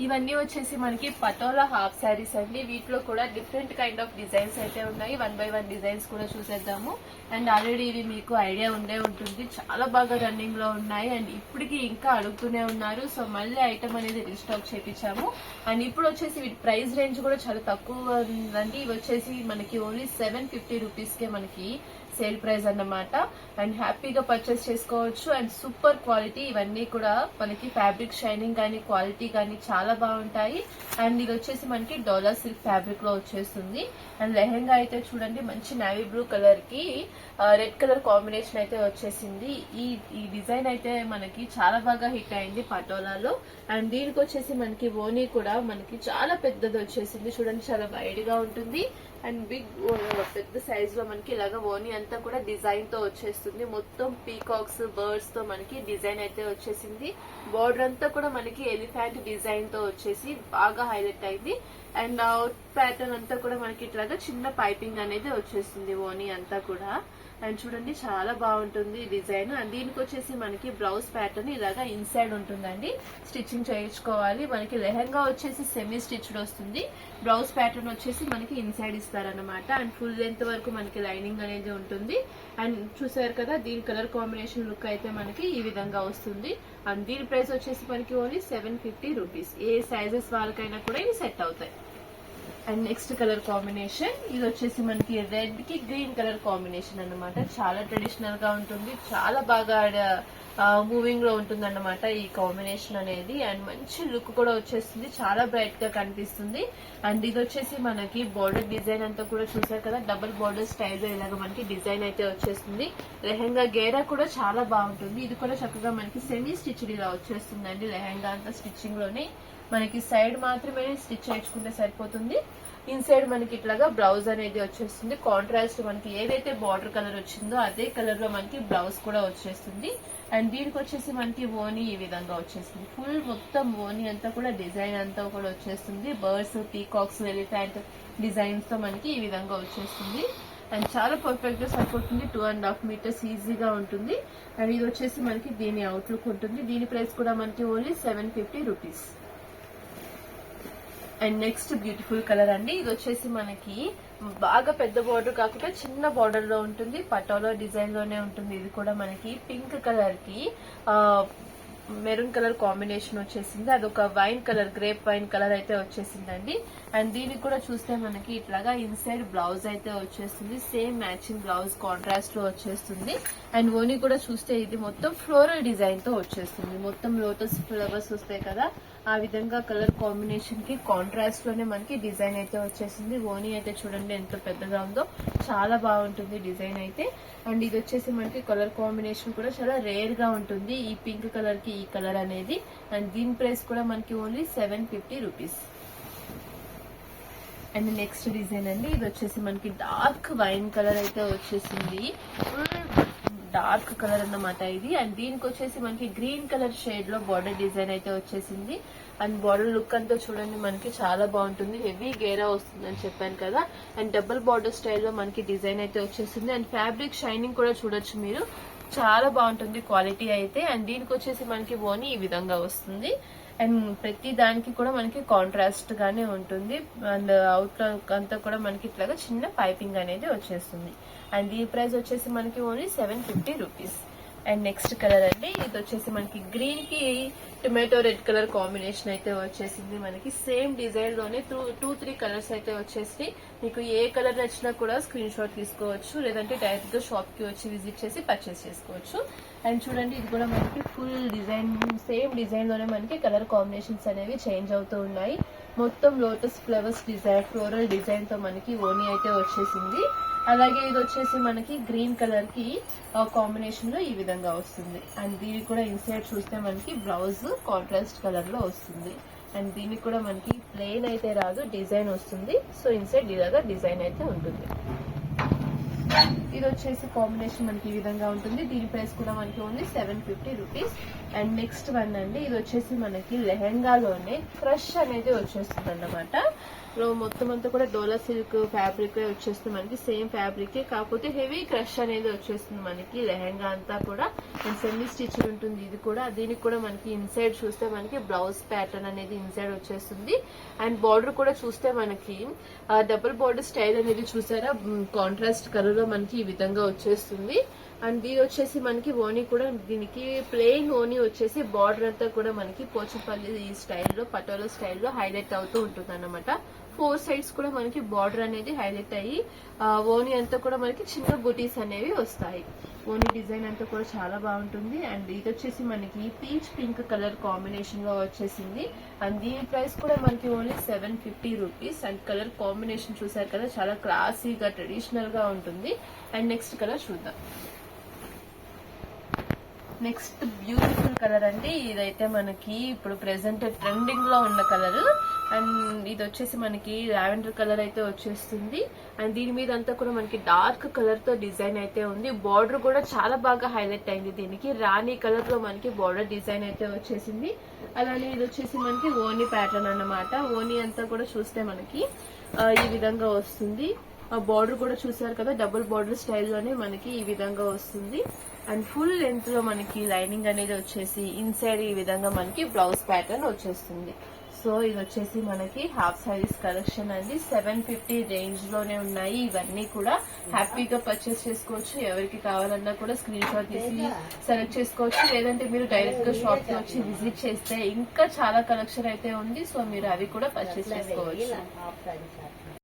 ఇవన్నీ వచ్చేసి మనకి పటోలా హాఫ్ శారీస్ అండి. వీటిలో కూడా డిఫరెంట్ కైండ్ ఆఫ్ డిజైన్స్ అయితే ఉన్నాయి. 1 by 1 డిజైన్స్ కూడా చూసేద్దాము. అండ్ ఆల్రెడీ ఇవి మీకు ఐడియా ఉండే ఉంటుంది, చాలా బాగా రన్నింగ్ లో ఉన్నాయి. అండ్ ఇప్పటికి ఇంకా అడుగుతూనే ఉన్నారు. సో మళ్ళీ ఐటమ్ అనేది రీస్టాక్ చేయించాము. అండ్ ఇప్పుడు వచ్చేసి వీటి ప్రైస్ రేంజ్ కూడా చాలా తక్కువ ఉందండి. ఇవి వచ్చేసి మనకి ఓన్లీ 750 రూపీస్కే మనకి సేల్ ప్రైస్ అన్నమాట. అండ్ హ్యాపీగా పర్చేస్ చేసుకోవచ్చు. And super quality. ఇవన్నీ కూడా మనకి ఫ్యాబ్రిక్ షైనింగ్ కానీ క్వాలిటీ కానీ చాలా బాగుంటాయి. అండ్ ఇది వచ్చేసి మనకి డోలా సిల్క్ ఫ్యాబ్రిక్ లో వచ్చేస్తుంది. అండ్ లెహెంగా అయితే చూడండి, మంచి నేవీ బ్లూ కలర్ కి రెడ్ కలర్ కాంబినేషన్ అయితే వచ్చేసింది. ఈ డిజైన్ అయితే మనకి చాలా బాగా హిట్ అయింది పటోలాలో. అండ్ దీనికి వచ్చేసి మనకి ఓనీ కూడా మనకి చాలా పెద్దది వచ్చేసింది. చూడండి, చాలా వైడ్ గా ఉంటుంది. అండ్ బిగ్ పెద్ద సైజ్ లో మనకి ఇలాగా ఓనీ అంతా కూడా డిజైన్ తో వచ్చేస్తుంది. మొత్తం పీకాక్స్ బర్డ్స్ తో మనకి డిజైన్ అయితే వచ్చేసింది. బోర్డర్ అంతా కూడా మనకి ఎలిఫెంట్ డిజైన్ తో వచ్చేసి బాగా హైలైట్ అయింది. అండ్ అవుట్ ప్యాటర్న్ అంతా కూడా మనకి ఇట్లాగా చిన్న పైపింగ్ అనేది వచ్చేస్తుంది ఓనీ అంతా కూడా. అండ్ చూడండి, చాలా బాగుంటుంది డిజైన్. అండ్ దీనికి వచ్చేసి మనకి బ్లౌజ్ ప్యాటర్న్ ఇలాగా ఇన్సైడ్ ఉంటుందండి, స్టిచ్చింగ్ చేయించుకోవాలి. మనకి లెహంగా వచ్చేసి సెమీ స్టిచ్డ్ వస్తుంది. బ్లౌజ్ ప్యాటర్న్ వచ్చేసి మనకి ఇన్సైడ్ ఇస్తారనమాట. అండ్ ఫుల్ లెంత్ వరకు మనకి లైనింగ్ అనేది ఉంటుంది. అండ్ చూసారు కదా, దీని కలర్ కాంబినేషన్ లుక్ అయితే మనకి ఈ విధంగా వస్తుంది. అండ్ దీని ప్రైస్ వచ్చేసి మనకి ఓన్లీ 750 రూపీస్. ఏ సైజెస్ వాళ్ళకైనా కూడా ఇవి సెట్ అవుతాయి. అండ్ నెక్స్ట్ కలర్ కాంబినేషన్ ఇది వచ్చేసి మనకి రెడ్ కి గ్రీన్ కలర్ కాంబినేషన్ అన్నమాట. చాలా ట్రెడిషనల్ గా ఉంటుంది, చాలా బాగా మూవింగ్ లో ఉంటుంది అన్నమాట ఈ కాంబినేషన్ అనేది. అండ్ మంచి లుక్ కూడా వచ్చేస్తుంది, చాలా బ్రైట్ గా కనిపిస్తుంది. అండ్ ఇది వచ్చేసి మనకి బోర్డర్ డిజైన్ అంతా కూడా చూసారు కదా, డబుల్ బోర్డర్ స్టైల్ లో ఇలాగ మనకి డిజైన్ అయితే వచ్చేస్తుంది. లెహంగా గేరా కూడా చాలా బాగుంటుంది. ఇది కూడా చక్కగా మనకి సెమీ స్టిచ్డ్ ఇలా వచ్చేస్తుందండి. లెహంగా అంతా స్టిచ్చింగ్ లోనే మనకి సైడ్ మాత్రమే స్టిచ్ చేయించుకుంటే సరిపోతుంది. ఇన్సైడ్ మనకి ఇట్లాగా బ్లౌజ్ అనేది వచ్చేస్తుంది. కాంట్రాస్ట్ మనకి ఏదైతే బార్డర్ కలర్ వచ్చిందో అదే కలర్ లో మనకి బ్లౌజ్ కూడా వచ్చేస్తుంది. అండ్ దీనికి వచ్చేసి మనకి ఓనీ ఈ విధంగా వచ్చేస్తుంది. ఫుల్ మొత్తం ఓనీ అంతా కూడా డిజైన్ అంతా కూడా వచ్చేస్తుంది. బర్డ్స్, పీకాక్స్, ఎలిఫెంట్ డిజైన్స్ తో మనకి ఈ విధంగా వచ్చేస్తుంది. అండ్ చాలా పర్ఫెక్ట్ గా సరిపోతుంది. 2.5 మీటర్స్ ఈజీగా ఉంటుంది. అండ్ ఇది వచ్చేసి మనకి దీని అవుట్లుక్ ఉంటుంది. దీని ప్రైస్ కూడా మనకి only 750 rupees. And next beautiful colour అండి. ఇది వచ్చేసి మనకి బాగా పెద్ద బార్డర్ కాకుండా చిన్న బార్డర్ లో ఉంటుంది. పటోలా డిజైన్ లోనే ఉంటుంది. ఇది కూడా మనకి పింక్ కలర్ కి మెరూన్ కలర్ కాంబినేషన్ వచ్చేసింది. అదొక wine colour, grape wine colour అయితే వచ్చేసిందండి. అండ్ దీనికి కూడా చూస్తే మనకి ఇట్లాగా ఇన్సైడ్ బ్లౌజ్ అయితే వచ్చేస్తుంది. సేమ్ మ్యాచింగ్ బ్లౌజ్ కాంట్రాస్ట్ లో వచ్చేస్తుంది. అండ్ ఓనీ కూడా చూస్తే ఇది మొత్తం ఫ్లోరల్ డిజైన్ తో వచ్చేస్తుంది. మొత్తం లోటస్ ఫ్లవర్స్ వస్తాయి కదా, ఆ విధంగా కలర్ కాంబినేషన్ కి కాంట్రాస్ట్ లోనే మనకి డిజైన్ అయితే వచ్చేసింది. ఓనీ అయితే చూడండి ఎంత పెద్దగా ఉందో, చాలా బాగుంటుంది డిజైన్ అయితే. అండ్ ఇది వచ్చేసి మనకి కలర్ కాంబినేషన్ కూడా చాలా రేర్ గా ఉంటుంది, ఈ పింక్ కలర్ కి ఈ కలర్ అనేది. అండ్ దీని ప్రైస్ కూడా మనకి only 750 rupees. And next design అండి. ఇది వచ్చేసి మనకి డార్క్ వైన్ కలర్ అయితే వచ్చేసింది. డార్క్ కలర్ అన్నమాట ఇది. అండ్ దీనికి వచ్చేసి మనకి గ్రీన్ కలర్ షేడ్ లో బార్డర్ డిజైన్ అయితే వచ్చేసింది. అండ్ బార్డర్ లుక్ అంతా చూడండి మనకి చాలా బాగుంటుంది. హెవీ గేరా వస్తుంది అని చెప్పాను కదా. అండ్ డబుల్ బార్డర్ స్టైల్లో మనకి డిజైన్ అయితే వచ్చేసింది. అండ్ ఫ్యాబ్రిక్ షైనింగ్ కూడా చూడొచ్చు మీరు, చాలా బాగుంటుంది క్వాలిటీ అయితే. అండ్ దీనికి వచ్చేసి మనకి ఓనీ ఈ విధంగా వస్తుంది. అండ్ ప్రతి దానికి కూడా మనకి కాంట్రాస్ట్ గానే ఉంటుంది. అండ్ అవుట్ అంతా కూడా మనకి ఇట్లాగా చిన్న పైపింగ్ అనేది వచ్చేస్తుంది. అండ్ దీని ప్రైస్ వచ్చేసి మనకి only 750 rupees. And next colour అండి. ఇది వచ్చేసి మనకి గ్రీన్ కి టొమాటో రెడ్ కలర్ కాంబినేషన్ అయితే వచ్చేసింది. మనకి సేమ్ డిజైన్ లోనే 2-3 కలర్స్ అయితే వచ్చేసి, మీకు ఏ కలర్ నచ్చినా కూడా స్క్రీన్ షాట్ తీసుకోవచ్చు, లేదంటే డైరెక్ట్ గా షాప్ కి వచ్చి విజిట్ చేసి పర్చేస్ చేసుకోవచ్చు. అండ్ చూడండి, ఇది కూడా మనకి ఫుల్ డిజైన్, సేమ్ డిజైన్ లోనే మనకి కలర్ కాంబినేషన్స్ అనేవి చేంజ్ అవుతూ ఉన్నాయి. మొత్తం lotus flowers design, floral design తో మనకి ఓనీ అయితే వచ్చేసింది. అలాగే ఇది వచ్చేసి మనకి గ్రీన్ కలర్ కి కాంబినేషన్ లో ఈ విధంగా వస్తుంది. అండ్ దీనికి కూడా ఇన్సైడ్ చూస్తే మనకి బ్లౌజ్ కాంట్రాస్ట్ కలర్ లో వస్తుంది. అండ్ దీనికి కూడా మనకి ప్లెయిన్ అయితే రాదు, డిజైన్ వస్తుంది. సో ఇన్సైడ్ ఇలాగా డిజైన్ అయితే ఉంటుంది. ఇది వచ్చేసి కాంబినేషన్ మనకి ఈ విధంగా ఉంటుంది. దీని ప్రైస్ కూడా మనకి only 750 rupees. And next one అండి. ఇది వచ్చేసి మనకి లెహెంగాలోనే క్రష్ అనేది వచ్చేస్తుంది అన్నమాట. మొత్తం అంతా కూడా డోలా సిల్క్ ఫ్యాబ్రిక్ వచ్చేస్తుంది మనకి, సేమ్ ఫ్యాబ్రిక్ కాకపోతే హెవీ క్రష్ అనేది వచ్చేస్తుంది మనకి. లెహంగా అంతా కూడా సెమీ స్టిచ్ ఉంటుంది ఇది కూడా. దీనికి కూడా మనకి ఇన్సైడ్ చూస్తే మనకి బ్లౌజ్ ప్యాటర్న్ అనేది ఇన్సైడ్ వచ్చేస్తుంది. అండ్ బార్డర్ కూడా చూస్తే మనకి డబుల్ బార్డర్ స్టైల్ అనేది చూసారా, కాంట్రాస్ట్ కలర్ లో మనకి ఈ విధంగా వచ్చేస్తుంది. అండ్ దీని వచ్చేసి మనకి ఓనీ కూడా, దీనికి ప్లెయిన్ ఓనీ వచ్చేసి బార్డర్ అంతా కూడా మనకి పోచంపల్లి ఈ స్టైల్లో పటోలా స్టైల్లో హైలైట్ అవుతూ ఉంటుంది అన్నమాట. 4 సైడ్స్ కూడా మనకి బార్డర్ అనేది హైలైట్ అయ్యి ఓనీ అంతా కూడా మనకి చిన్న బుటీస్ అనేవి వస్తాయి. ఓనీ డిజైన్ అంతా కూడా చాలా బాగుంటుంది. అండ్ ఇది వచ్చేసి మనకి పీచ్ పింక్ కలర్ కాంబినేషన్ లో వచ్చేసింది. అండ్ దీని ప్రైస్ కూడా మనకి only 750 rupees. And colour combination చూసారు కదా, చాలా క్లాసీగా ట్రెడిషనల్ గా ఉంటుంది. అండ్ నెక్స్ట్ కలర్ చూద్దాం. నెక్స్ట్ బ్యూటిఫుల్ కలర్ అండి, ఇదైతే మనకి ఇప్పుడు ప్రెసెంట్ ట్రెండింగ్ లో ఉన్న కలర్. అండ్ ఇది వచ్చేసి మనకి లావెండర్ కలర్ అయితే వచ్చేస్తుంది. అండ్ దీని మీద అంతా కూడా మనకి డార్క్ కలర్ తో డిజైన్ అయితే ఉంది. బార్డర్ కూడా చాలా బాగా హైలైట్ అయింది. దీనికి రాణి కలర్ లో మనకి బార్డర్ డిజైన్ అయితే వచ్చేసింది. అలానే ఇది వచ్చేసి మనకి ఓనీ ప్యాటర్న్ అన్నమాట. ఓనీ అంతా కూడా చూస్తే మనకి ఈ విధంగా వస్తుంది. బార్డర్ కూడా చూసారు కదా, డబుల్ బార్డర్ స్టైల్లోనే మనకి ఈ విధంగా వస్తుంది. అండ్ ఫుల్ లెంత్ లో మనకి లైనింగ్ అనేది వచ్చేసి ఇన్సైడ్ ఈ విధంగా మనకి బ్లౌజ్ ప్యాటర్న్ వచ్చేస్తుంది. సో ఇది వచ్చేసి మనకి హాఫ్ సారీస్ కలెక్షన్ అండి. 750 రేంజ్ లోనే ఉన్నాయి ఇవన్నీ కూడా. హ్యాపీగా పర్చేస్ చేసుకోవచ్చు. ఎవరికి కావాలన్నా కూడా స్క్రీన్ షాట్ తీసి సెలెక్ట్ చేసుకోవచ్చు. లేదంటే మీరు డైరెక్ట్ గా షాప్ కి వచ్చి విజిట్ చేస్తే ఇంకా చాలా కలెక్షన్ అయితే ఉంది. సో మీరు అవి కూడా పర్చేస్ చేసుకోవచ్చు.